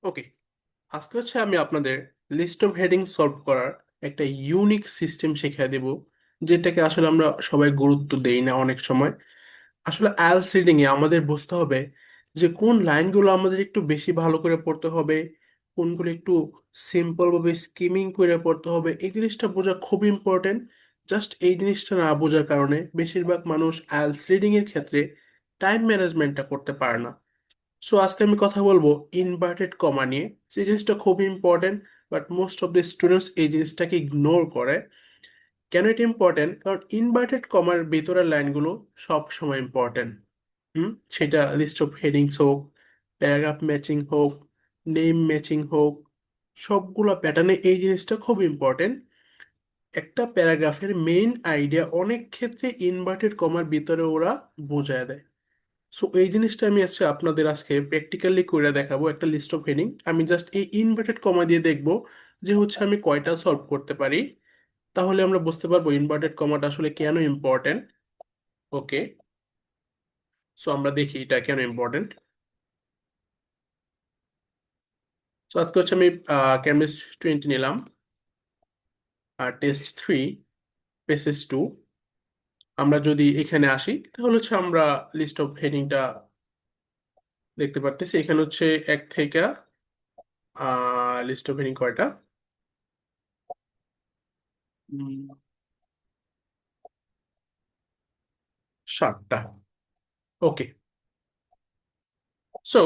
ওকে, আজকে আমি আপনাদের লিস্ট অফ হেডিং সলভ করার একটা ইউনিক সিস্টেম শিখিয়ে দেব, যেটাকে আসলে আমরা সবাই গুরুত্ব দেই না অনেক সময়। আসলে আইএলটিএস রিডিং এ আমাদের বুঝতে হবে যে কোন লাইনগুলো আমাদের একটু বেশি ভালো করে পড়তে হবে, কোনগুলো একটু সিম্পল ভাবে স্কিমিং করে পড়তে হবে। এই জিনিসটা বোঝা খুব ইম্পর্টেন্ট। জাস্ট এই জিনিসটা না বোঝার কারণে বেশিরভাগ মানুষ আইএলটিএস রিডিং এর ক্ষেত্রে টাইম ম্যানেজমেন্টটা করতে পারে না। সো আজকে আমি কথা বলবো ইনভার্টেড কমা নিয়ে। যে জিনিসটা খুবই important, but most of the students এই জিনিসটাকে ইগনোর করে। কেন এটা ইম্পর্টেন্ট? কারণ ইনভার্টেড কমার ভিতরের লাইনগুলো সব সময় ইম্পর্টেন্ট। সেটা লিস্ট অফ হেডিংস হোক, প্যারাগ্রাফ ম্যাচিং হোক, নেম ম্যাচিং হোক, সবগুলো প্যাটার্নে এই জিনিসটা খুব ইম্পর্টেন্ট। একটা প্যারাগ্রাফের মেইন আইডিয়া অনেক ক্ষেত্রে ইনভার্টেড কমার ভিতরে ওরা বোঝায় দেয়। সো এই জিনিসটা আমি আপনাদের আজকে প্র্যাকটিক্যালি করে দেখাবো। একটা লিস্ট অফ হেডিং আমি জাস্ট এই ইনভার্টেড কমা দিয়ে দেখবো যে আমি কয়টা সলভ করতে পারি। তাহলে আমরা বুঝতে পারবো ইনভার্টেড কমাটা আসলে কেন ইম্পর্টেন্ট। ওকে, সো আমরা দেখি এটা কেন ইম্পর্টেন্ট। সো আজকে আমি কেমিস্ট 20 নিলাম, আর টেস্ট 3 পেসেস 2। আমরা যদি এখানে আসি তাহলে আমরা লিস্ট অফ হেডিংটা দেখতে পারতেছি। এখানে এক থেকে লিস্ট অফ হেডিং কয়টা, উম, 7টা। ওকে, সো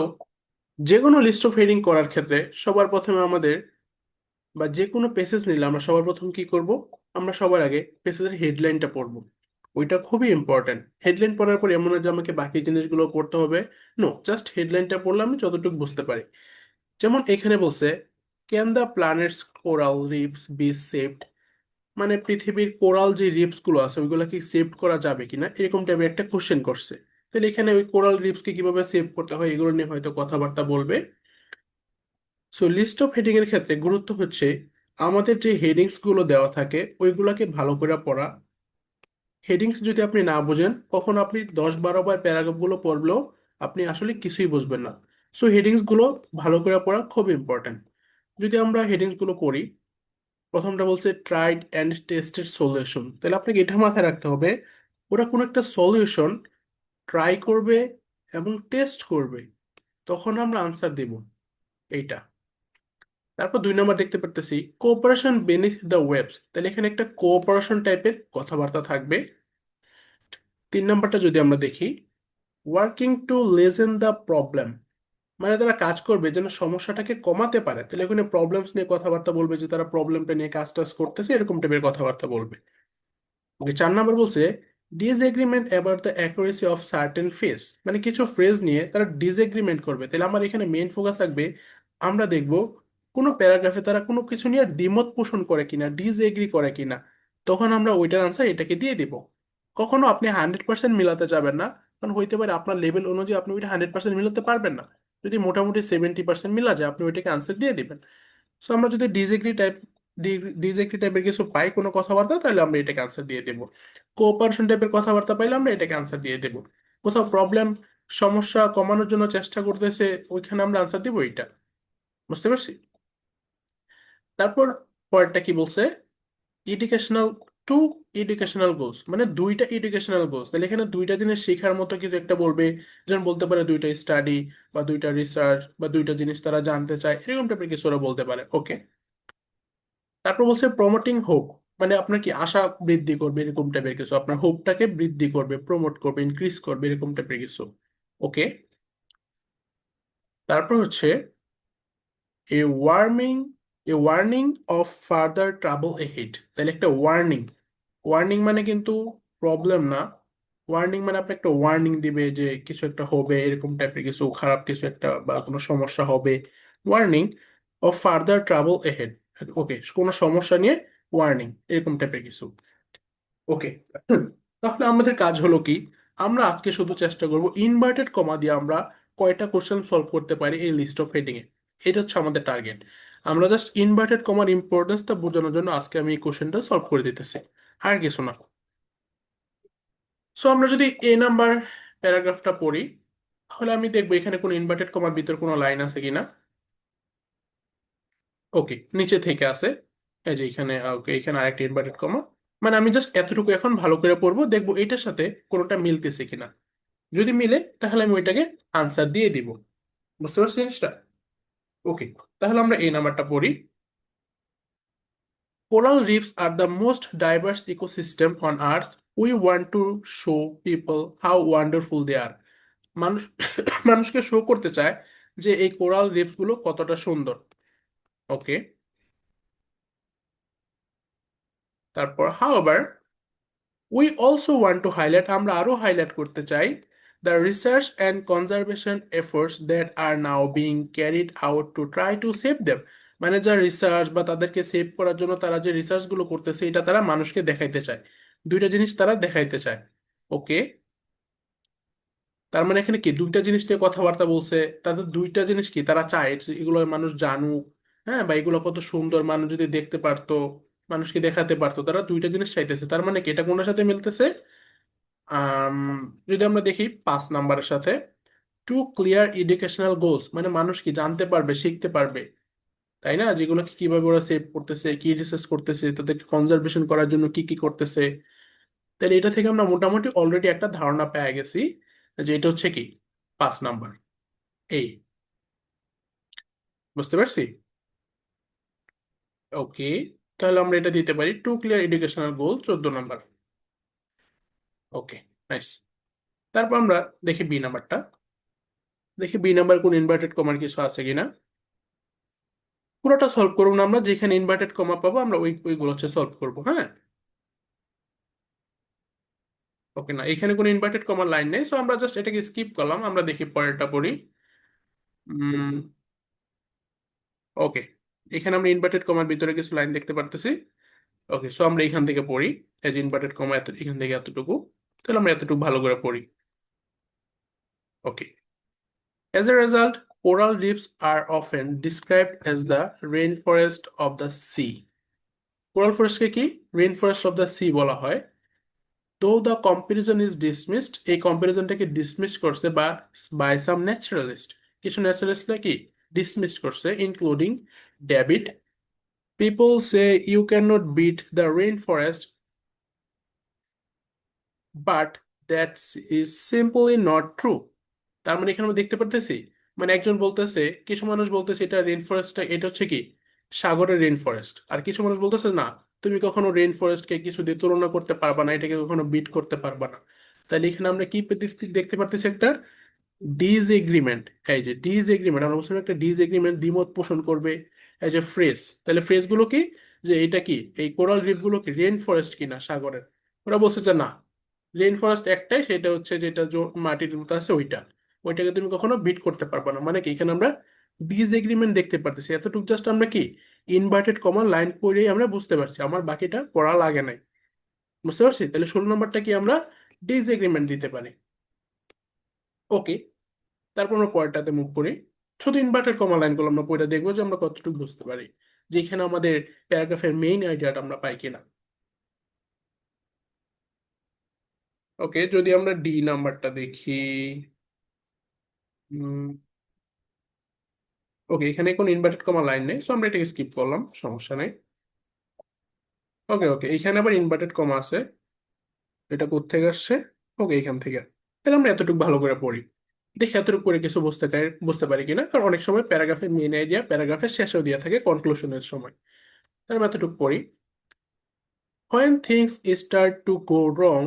যে কোনো লিস্ট অফ হেডিং করার ক্ষেত্রে সবার প্রথমে আমাদের, বা যে কোনো পেসেজ নিলে আমরা সবার প্রথম কি করব? আমরা সবার আগে পেসেজের হেডলাইনটা পড়ব। ওইটা খুবই ইম্পর্ট্যান্ট। হেডলাইন পড়ার পর এমন না যে আমাকে বাকি জিনিসগুলো পড়তে হবে। নো, জাস্ট হেডলাইনটা পড়লে আমি যতটুকু বুঝতে পারি। যেমন এখানে বলছে, can the planets coral reefs be saved? মানে পৃথিবীর কোরাল যে রিফস গুলো আছে ওইগুলো কি সেভ করা যাবে কিনা, এরকম টাইপের একটা কোশ্চেন করছে। তাহলে এখানে ওই কোরাল রিফস কে কিভাবে সেভ করতে হয় এগুলো নিয়ে হয়তো কথাবার্তা বলবে। সো লিস্ট অফ হেডিং এর ক্ষেত্রে গুরুত্ব আমাদের যে হেডিংস গুলো দেওয়া থাকে ওইগুলাকে ভালো করে পড়া। হেডিংস যদি আপনি না বোঝেন, কখন আপনি 10-12 বার প্যারাগ্রাফ গুলো পড়লেও আপনি আসলে কিছুই বুঝবেন না। সো হেডিংস গুলো ভালো করে পড়া খুব ইম্পর্ট্যান্ট। যদি আমরা হেডিংস গুলো পড়ি, প্রথমটা বলছে ট্রাইড অ্যান্ড টেস্টেড সলিউশন। তাহলে আপনাকে এটা মাথায় রাখতে হবে, ওরা কোনো একটা সলিউশন ট্রাই করবে এবং টেস্ট করবে, তখন আমরা আনসার দিব এইটা। তারপর 2 নম্বর দেখতে পারতেছি কোঅপারেশন বেনিথ দ্য ওয়েবস। তাহলে এখানে একটা কোঅপারেশন টাইপের কথাবার্তা থাকবে। 3 নম্বরটা যদি আমরা দেখি, working to lessen the problem, মানে তারা কাজ করবে যেন সমস্যাটাকে কমাতে পারে। তাহলে এখানে প্রবলেমস নিয়ে কথাবার্তা বলবে, যে তারা প্রবলেমটা নিয়ে কাজ টাজ করতেছে এরকম টাইপের কথাবার্তা বলবে। ওকে, 4 নম্বর বলছে disagreement about the accuracy of certain phrase, মানে কিছু ফ্রেজ নিয়ে তারা ডিসএগ্রিমেন্ট করবে। তাহলে আমার এখানে মেইন ফোকাস থাকবে, আমরা দেখব কোনো প্যারাগ্রাফে তারা কোনো কিছু নিয়ে দ্বিমত পোষণ করে কিনা, ডিসএগ্রি করে কিনা, তখন আমরা ওইটার আনসার এটাকে দিয়ে দিব। কখনো আপনি 100% মিলাতে যাবেন না, কারণ হইতে পারে আপনার লেভেল অনুযায়ী আপনি ওইটা 100% মিলাতে পারবেন না। যদি মোটামুটি 70% মিলা যায় আপনি ওইটাকে আনসার দিয়ে দিবেন। সো আমরা যদি ডিসএগ্রি টাইপের কিছু পাই কোনো কথাবার্তা, তাহলে আমরা এটাকে আনসার দিয়ে দেবো। কোঅপারেশন টাইপের কথাবার্তা পাইলে আমরা এটাকে আনসার দিয়ে দেবো। কোথাও প্রবলেম, সমস্যা কমানোর জন্য চেষ্টা করতেছে, ওইখানে আমরা আনসার দিব এইটা। বুঝতে পারছি? তারপর পরেরটা কি বলছে, এডুকেশনাল টু এডুকেশনাল গোলস, মানে দুইটা এডুকেশনাল গোলস। তাহলে এখানে দুইটা জিনিস শেখার মতো কিছু একটা বলবে। যেমন বলতে পারে দুইটা স্টাডি, বা দুইটা রিসার্চ, বা দুইটা জিনিস তারা জানতে চায়, এরকম টাইপের কিছু ওরা বলতে পারে। ওকে, তারপর বলছে প্রমোটিং হোপ, মানে আপনার কি আশা বৃদ্ধি করবে এরকম টাইপের কিছু, আপনার হোপটাকে বৃদ্ধি করবে, প্রমোট করবে, ইনক্রিজ করবে, এরকম টাইপের কিছু। ওকে, তারপর a warming a warning of further trouble ahead. তাহলে একটা ওয়ার্নিং, ওয়ার্নিং মানে কিন্তু প্রবলেম না। ওয়ার্নিং মানে আপনি একটা ওয়ার্নিং দিবে যে কিছু একটা হবে, এরকম টাইপের কিছু, খারাপ কিছু একটা বা কোনো সমস্যা হবে। Warning of further trouble ahead. Okay, কোনো সমস্যা নিয়ে ওয়ার্নিং, এরকম টাইপের কিছু। ওকে, তাহলে আমাদের কাজ হলো কি, আমরা আজকে শুধু চেষ্টা করব ইনভার্টেড কমা দিয়ে আমরা কয়টা কোশ্চেন সলভ করতে পারি এই লিস্ট অফ হেডিং এ। এটা আমাদের টার্গেট। আমরা জাস্ট ইনভার্টেড কমার ইম্পর্টেন্সটা বোঝানোর জন্য আজকে আমি এই কোশ্চেনটা সলভ করে দিতেছি, আর কিছু না। সো আমরা যদি নাম্বার প্যারাগ্রাফটা পড়ি, তাহলে আমি দেখবো এখানে কোনো ইনভার্টেড কমার ভিতর কোনো লাইন আছে কিনা। ওকে, নিচে থেকে আছে, এই যে এখানে, ওকে, এখানে আরেকটা ইনভার্টেড কমা। মানে আমি জাস্ট এতটুকু এখন ভালো করে পড়বো, দেখবো এটার সাথে কোনোটা মিলতেছে কিনা। যদি মিলে তাহলে আমি ওইটাকে আনসার দিয়ে দিব। বুঝতে পারছি জিনিসটা? ওকে, তাহলে আমরা এই নাম্বারটা পড়ি। Coral reefs are the most diverse ecosystem on Earth. We want to show people how wonderful they are. মানুষ মানুষকে শো করতে চায় যে এই কোরাল রিফস গুলো কতটা সুন্দর। ওকে, তারপর however we also want to highlight, আমরা আরো হাইলাইট করতে চাই, the research and conservation efforts that are now being carried out to try to save them। মানে যারা রিসার্চ বা তাদেরকে সেভ করার জন্য তারা যে রিসার্চ গুলো করতেছে এটা তারা মানুষকে দেখাইতে চায়। দুইটা জিনিস তারা দেখাইতে চায়। ওকে, তার মানে এখানে কি দুইটা জিনিস নিয়ে কথাবার্তা বলছে। তাদের দুইটা জিনিস কি তারা চায় যে এগুলো মানুষ জানুক, হ্যাঁ, বা এগুলো কত সুন্দর মানুষ যদি দেখতে পারতো, মানুষকে দেখাতে পারতো, তারা দুইটা জিনিস চাইতেছে। তার মানে কি এটা কোনটার সাথে মিলতেছে? আম, যদি আমরা দেখি 5 নাম্বারের সাথে, টু ক্লিয়ার এডুকেশনাল গোলস, মানে মানুষ কি জানতে পারবে, শিখতে পারবে, তাই না, যেগুলোকে কিভাবে ওরা সেভ করতেছে, কি রিসার্চ করতেছে, তাদেরকে কনজারভেশন করার জন্য কি কি করতেছে। তাহলে এটা থেকে আমরা মোটামুটি অলরেডি একটা ধারণা পেয়ে গেছি যে এটা হচ্ছে কি 5 নাম্বার। এই, বুঝতে পারছি? ওকে, তাহলে আমরা এটা দিতে পারি টু ক্লিয়ার এডুকেশনাল গোল, 14 নাম্বার। ওকে, নাইস। তারপর আমরা দেখি বি নাম্বারটা। দেখি বি নাম্বার কোন ইনভার্টেড কমার কিছু আছে কিনা। পুরোটা সলভ করবো না আমরা, যেখানে ইনভার্টেড কমা পাবো আমরা ওইগুলো হচ্ছে সলভ করবো, হ্যাঁ। ওকে, না এখানে কোনো ইনভার্টেড কমার লাইন নেই, সো আমরা জাস্ট এটাকে স্কিপ করলাম। আমরা দেখি পরেরটা পড়ি। ওকে, এখানে আমরা ইনভার্টেড কমার ভিতরে কিছু লাইন দেখতে পারতেছি। ওকে, সো আমরা এখান থেকে পড়ি। এই যে ইনভার্টেড কমা এত, এখান থেকে এতটুকু, তাহলে আমরা এতটুকু ভালো করে পড়ি। ওকে, as a result, coral reefs are often described as the rainforest of the sea. Coral ফরেস্টকে কি rain forest of the sea বলা হয়। তো দ্য কম্পারিজন ইজ ডিসমিসড, এই কম্পারিজনটাকে ডিসমিস করছে বা বাই সাম ন্যাচারালিস্ট, কিছু ন্যাচারালিস্টরা কি ডিসমিস করছে, including David. People say you can not beat the rain forest, but that's is simply not true. তার মানে এখানে আমরা দেখতে পারতেছি, মানে একজন বলতেছে, কিছু মানুষ বলতেছে এটা রেইন ফরেস্টটা, এটা হচ্ছে কি সাগরের রেইন ফরেস্ট, আর কিছু মানুষ বলতেছে না, তুমি কখনো রেইন ফরেস্টকে কিছু দিয়ে তুলনা করতে পারবা না, এটাকে কখনো বিট করতে পারবা না। তাহলে এখানে আমরা কি দেখতে পারতেছি, একটা ডিজ এগ্রিমেন্ট। এই যে ডিজ এগ্রিমেন্ট, আমরা বলছিলাম একটা ডিজ এগ্রিমেন্ট, দ্বিমত পোষণ করবে। এই যে ফ্রেজ, তাহলে ফ্রেজ গুলো কি, যে এটা কি এই কোরাল রিফ গুলো কি রেইন ফরেস্ট কিনা সাগরের। ওরা বলছে যে না, রেইন ফরেস্ট একটাই, সেটা হচ্ছে যেটা মাটির মতো আছে ওইটা, ওইটাকে তুমি কখনো বিট করতে পারবে না। মানে কি এখানে আমরা ডিজ এগ্রিমেন্ট দেখতে পারতেছি। এতটুকু জাস্ট আমরা কি ইনভার্টেড কমা লাইন পড়েই আমরা বুঝতে পারছি, আমার বাকিটা পড়া লাগে নাই। বুঝতে পারছি? তাহলে 16 নাম্বারটা কি আমরা ডিজ এগ্রিমেন্ট দিতে পারি। ওকে, তারপর আমরা পরেরটাতে মুভ করি। শুধু ইনভার্টেড কমা লাইনগুলো আমরা পড়ে দেখবো যে আমরা কতটুকু বুঝতে পারি, যে এখানে আমাদের প্যারাগ্রাফের মেইন আইডিয়াটা আমরা পাই কিনা। ওকে, যদি আমরা ডি নাম্বারটা দেখি। ওকে, এখানে কোনো ইনভার্টেড কমা লাইন নেই, সো আমরা এটাকে স্কিপ করলাম, সমস্যা নেই। ওকে, ওকে, এখানে আবার ইনভার্টেড কমা আছে, এটা কোত্থেকে আসছে? ওকে, এখান থেকে। তাহলে আমরা এতটুকু ভালো করে পড়ি, দেখি এতটুকু করে কিছু বুঝতে পারি কিনা, কারণ অনেক সময় প্যারাগ্রাফের মেইন আইডিয়া প্যারাগ্রাফের শেষেও দিয়ে থাকে কনক্লুশনের সময়। তাহলে আমরা এতটুকু পড়ি। When things start to go wrong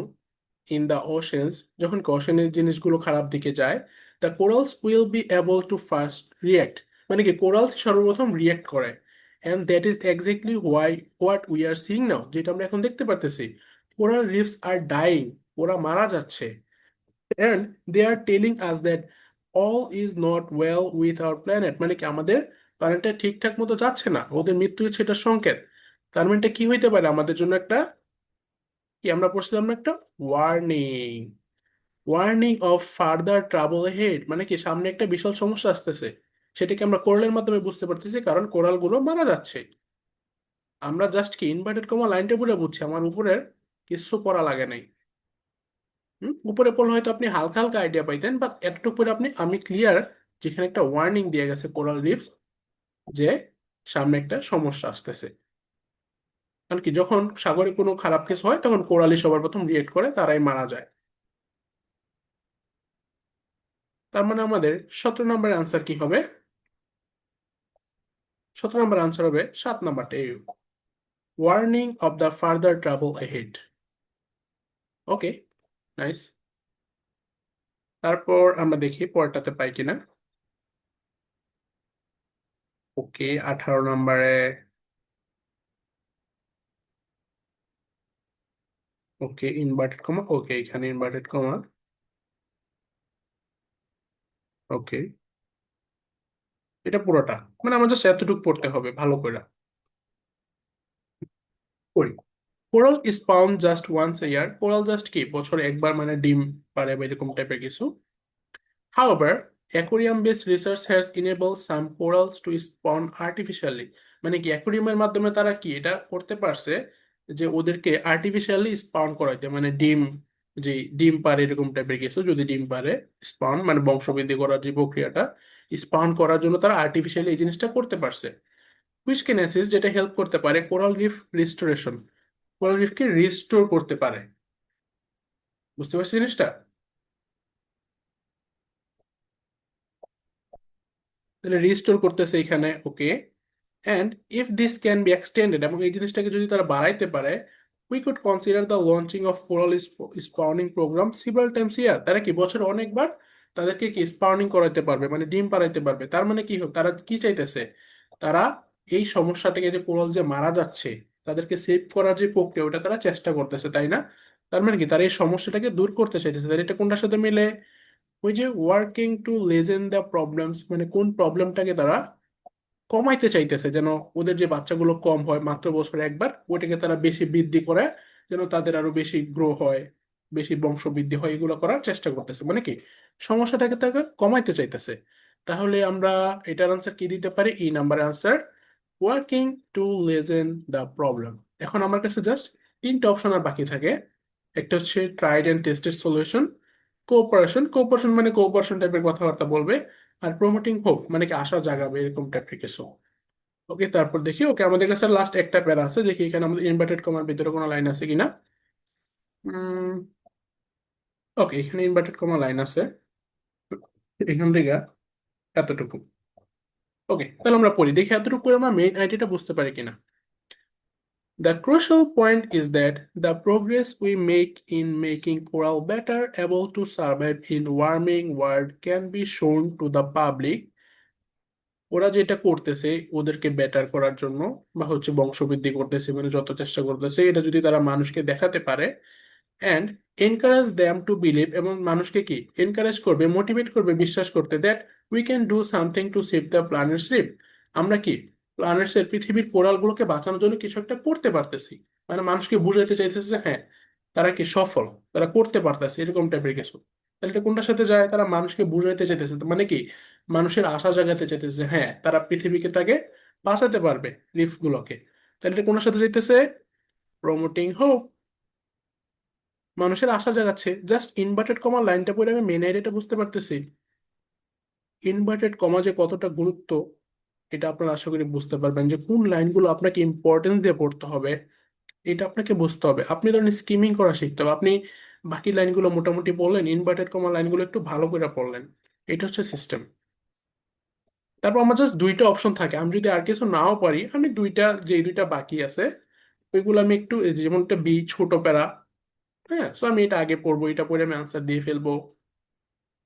in the oceans, যখন ওশানের জিনিসগুলো খারাপ দিকে যায়, the corals will be able to first react, মানে কি কোরালস সর্বপ্রথম রিয়েক্ট করে। and that is exactly why what we are seeing now, যেটা আমরা এখন দেখতে পারতেছি, কোরাল রিফস আর ডাইং, ওরা মারা যাচ্ছে। and they are telling us that all is not well with our planet, মানে কি আমাদের প্ল্যানেটটা ঠিকঠাক মতো যাচ্ছে না, ওদের মৃত্যু হচ্ছে এটা সংকেত। তার মানে এটা কি হইতে পারে আমাদের জন্য একটা, কি আমরা পড়ছিলাম না একটা warning, warning of further trouble head, মানে কি সামনে একটা বিশাল সমস্যা আসতেছে। সেটাকে আমরা কোরালের মাধ্যমে বুঝতে পারতেছি, কারণ কোরাল গুলো মারা যাচ্ছে। আমরা জাস্ট কি ইনভার্টেড কমা লাইনটা পড়ে বুঝছি, আমার উপরের কিছু পড়া লাগে নাই। উপরে পড়লে হয়তো আপনি হালকা হালকা আইডিয়া পাইতেন, বাট এতটুকু পরে আপনি, আমি ক্লিয়ার, যেখানে একটা ওয়ার্নিং দিয়ে গেছে কোরাল রিফস, যে সামনে একটা সমস্যা আসতেছে। কারণ কি, যখন সাগরে কোনো খারাপ কিছু হয় তখন কোরালি সবার প্রথম রিয়েক্ট করে, তারাই মারা যায়। তার মানে আমাদের 17 নম্বরের আনসার কি হবে? 17 নম্বর আনসার হবে 7 নম্বরটা, warning of the further travel ahead। Okay, nice. তারপর আমরা দেখি পরেরটাতে পাই কিনা। ওকে, 18 নম্বরে। ওকে, ইনভার্টেড কমা, ওকে এখানে ইনভার্টেড কমা। ওকে, এটা পুরোটা, মানে আমার জাস্ট এতটুকু পড়তে হবে ভালো করে। করি। Coral spawn just once a year, coral just কি বছরে একবার মানে ডিম পারে বা এরকম টাইপের কিছু। However, aquarium-based research has enabled some corals to spawn artificially। মানে কি, অ্যাকুরিয়ামের মাধ্যমে তারা কি এটা করতে পারছে, যে ওদেরকে আর্টিফিশিয়ালি স্পাউন করাইতে, মানে ডিম, যে ডিম পারে এরকম টাইপের কিছু, যদি ডিম পারে, স্পাউন মানে বংশবৃদ্ধি করার যে প্রক্রিয়াটা, স্পাউন করার জন্য তারা আর্টিফিশিয়ালি এই জিনিসটা করতে পারছে। হুইচ ক্যান অ্যাসিস্ট, যেটা হেল্প করতে পারে কোরাল রিফ রিস্টোরেশন, কোরাল রিফকে রিস্টোর করতে পারে। বুঝতে পারছি জিনিসটা? তাহলে রিস্টোর করতেছে এখানে, okay. And if this can be extended, এবং এই জিনিসটাকে যদি তারা বাড়াইতে পারে, we could consider the launching of coral spawning programme several times year. তারা কি বছরে অনেকবার তাদেরকে কি স্পাউনিং করাইতে পারবে, মানে ডিম পাড়াইতে পারবে। তার মানে কি তারা কি চাইতেছে, তারা এই সমস্যাটাকে, যে কোরাল যে মারা যাচ্ছে তাদেরকে সেভ করার যে প্রক্রিয়া, ওটা তারা চেষ্টা করতেছে, তাই না? তার মানে কি, তারা এই সমস্যাটাকে দূর করতে চাইতেছে। তাহলে এটা কোনটার সাথে মিলে? ওই যে working to lessen the problems, মানে কোন প্রবলেমটাকে তারা কমাইতে চাইতেছে, যেন ওদের যে বাচ্চাগুলো কম হয় মাত্র বছরে একবার, ওইটাকে তারা বেশি বৃদ্ধি করে, যেন তাদের আরো বেশি গ্রো হয়, বেশি বংশ বৃদ্ধি হয়, এগুলো করার চেষ্টা করতেছে। মানে কি, সমস্যাটাকে তাকে কমাইতে চাইতেছে। তাহলে আমরা এটার আনসার কি দিতে পারি? ই number answer, working to lessen the problem. এখন আমার কাছে জাস্ট তিনটা অপশন আর বাকি থাকে। একটা হচ্ছে tried and tested solution, cooperation, cooperation মানে কোঅপারেশন টাইপের কথাবার্তা বলবে, আর প্রমোটিং হোপ মানে কি আশা জাগাবে, এরকম টাইপের কিছু। ওকে, তারপর দেখি। ওকে, আমাদের কাছে লাস্ট একটা প্যারা আছে, দেখি এখানে আমাদের ইনভার্টেড কমার ভিতরে কোনো লাইন আছে কিনা। ওকে, এখানে ইনভার্টেড কমা লাইন আছে, এখান থেকে এতটুকু। ওকে, তাহলে আমরা পড়ি, দেখি এতটুকু করে আমরা মেইন আইডিয়াটা বুঝতে পারি কিনা। The crucial point is that the progress we make in making coral better able to survive in warming world can be shown to the public। ওরা যেটা করতেছে ওদেরকে বেটার করার জন্য, বা হচ্ছে বংশবৃদ্ধি করতেছে, মানে যত চেষ্টা করতেছে, এটা যদি তারা মানুষকে দেখাতে পারে, and encourage them to believe, এবং মানুষকে কি এনকারেজ করবে, মোটিভেট করবে, বিশ্বাস করতে, that we can do something to save the planet slip. আমরা কি প্ল্যানেটসের, পৃথিবীর কোরালগুলোকে বাঁচানোর জন্য কিছু একটা করতে পারতেছি। মানে মানুষকে বুঝাইতে চাইতেছে যে হ্যাঁ, তারা কি সফল, তারা করতে পারতেছে, এরকম টাইপের কিছু। তাহলে এটা কোনটার সাথে যায়? তারা মানুষকে বুঝাইতে চাইতেছে, মানে কি মানুষের আশা জাগাতে চাইতেছে যে হ্যাঁ, তারা পৃথিবীটাকে বাঁচাতে পারবে, রিফ গুলোকে। তাহলে এটা কোনটার সাথে যাইতেছে? প্রমোটিং হোপ, মানুষের আশা জাগাচ্ছে। জাস্ট ইনভার্টেড কমা লাইনটা পড়ে আমি মেন আইডিয়াটা বুঝতে পারতেছি। ইনভার্টেড কমা যে কতটা গুরুত্ব, এটা আপনারা আশা করি বুঝতে পারবেন, যে কোন লাইনগুলো আপনাকে ইম্পর্টেন্স দিয়ে পড়তে হবে, এটা আপনাকে বুঝতে হবে। আপনি ধরেন স্কিমিং করা শিখতে হবে, আপনি বাকি লাইনগুলো মোটামুটি পড়লেন, ইনভার্টেড কমা লাইনগুলো একটু ভালো করে পড়লেন। এটা হচ্ছে সিস্টেম। তারপর আমার জাস্ট দুইটা অপশন থাকে, আমি যদি আর কিছু নাও পারি, আমি দুইটা, যে দুইটা বাকি আছে ওইগুলো আমি একটু, এই যে যেমনটা বি ছোট প্যারা, হ্যাঁ, সো আমি এটা আগে পড়বো, এটা পড়ে আমি আনসার দিয়ে ফেলবো।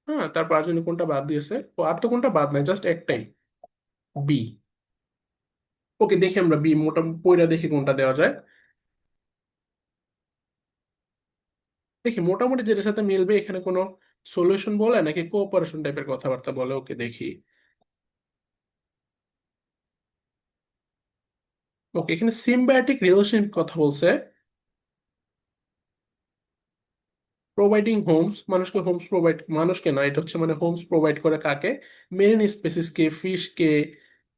হ্যাঁ, তারপর আর জন্য কোনটা বাদ দিয়েছে, ও আর তো কোনটা বাদ নাই, জাস্ট একটাই, বি। ওকে, দেখি আমরা বি মোটামুটি পইরা দেখি কোনটা দেওয়া যায়। দেখি মোটামুটি যেটার সাথে মিলবে, এখানে কোনো সলিউশন বলে নাকি কোঅপারেশন টাইপের কথাবার্তা বলে। ওকে, দেখি। ওকে, এখানে সিম্বায়োটিক রিলেশন কথা বলছে। প্রোভাইডিং হোমস, মানুষকে হোমস প্রোভাইড, মানুষকে না, এটা হচ্ছে মানে হোমস প্রোভাইড করে কাকে? মেরিন স্পেসিসকে, ফিশকে।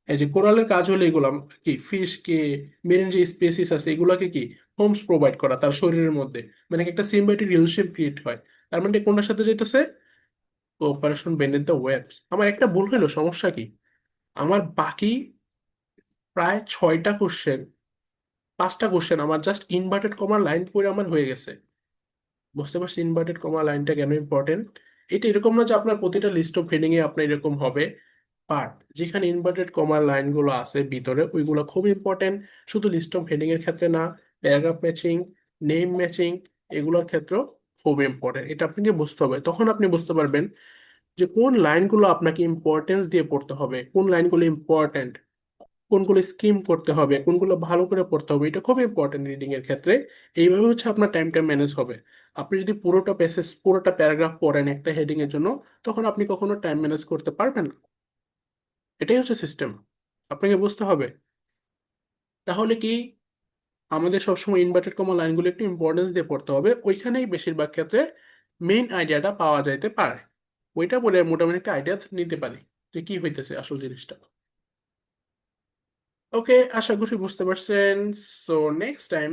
এই যে কোরালের কাজ হলো এগুলা, কি ফিশকে, মেরিন যে স্পেসিস আছে এগুলাকে কি হোমস প্রোভাইড করা তার শরীরের মধ্যে, মানে একটা সিম্বায়োটিক রিলেশন ক্রিয়েট হয়। তার মানে এটা কোনটার সাথে যাইতেছে? Operation বেনেথ the ওয়েবস। আমার একটা ভুল হলো, সমস্যা কি? আমার বাকি প্রায় 6টা কোশ্চেন, 5টা কোশ্চেন আমার জাস্ট ইনভার্টেড কমার লাইন পড়ে আমার হয়ে গেছে। বুঝতে পারছি ইনভার্টেড কমা লাইনটা কেন ইম্পর্টেন্ট। এটা এরকম না যে আপনার প্রতিটা লিস্ট অফ হেডিং এ আপনার এরকম হবে, বাট যেখানে ইনভার্টেড কমার লাইনগুলো আছে ভিতরে ওইগুলো খুব ইম্পর্টেন্ট। শুধু লিস্ট অফ হেডিং এর ক্ষেত্রে না, প্যারাগ্রাফ ম্যাচিং, নেম ম্যাচিং, এগুলোর ক্ষেত্রেও খুব ইম্পর্টেন্ট। এটা আপনাকে বুঝতে হবে, তখন আপনি বুঝতে পারবেন যে কোন লাইনগুলো আপনাকে ইম্পর্টেন্স দিয়ে পড়তে হবে, কোন লাইনগুলো ইম্পর্টেন্ট, কোনগুলো স্কিম করতে হবে, কোনগুলো ভালো করে পড়তে হবে। এটা খুব ইম্পর্টেন্ট রিডিং এর ক্ষেত্রে। এইভাবে হচ্ছে আপনার টাইমটা ম্যানেজ হবে। আপনি যদি পুরোটা প্যাসেজ, পুরোটা প্যারাগ্রাফ পড়েন একটা হেডিং এর জন্য, তখন আপনি কখনো টাইম ম্যানেজ করতে পারবেন না। এটাই হচ্ছে সিস্টেম, আপনাকে বুঝতে হবে। তাহলে কি আমাদের সবসময় ইনভার্টেড কমা লাইনগুলো একটু ইম্পর্টেন্স দিয়ে পড়তে হবে, ওইখানেই বেশিরভাগ ক্ষেত্রে মেইন আইডিয়াটা পাওয়া যাইতে পারে। ওইটা বলে মোটামুটি একটা আইডিয়া নিতে পারি যে কি হইতেছে আসল জিনিসটা। ওকে, আশা করি বুঝতে পারছেন। সো নেক্সট টাইম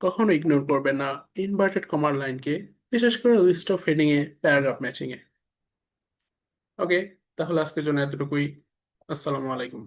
কখনো ইগনোর করবে না ইনভার্টেড কমার লাইনকে, বিশেষ করে লিস্ট অফ হেডিং এ, প্যারাগ্রাফ ম্যাচিং এ। ওকে, তাহলে আজকের জন্য এতটুকুই। আসসালামু আলাইকুম।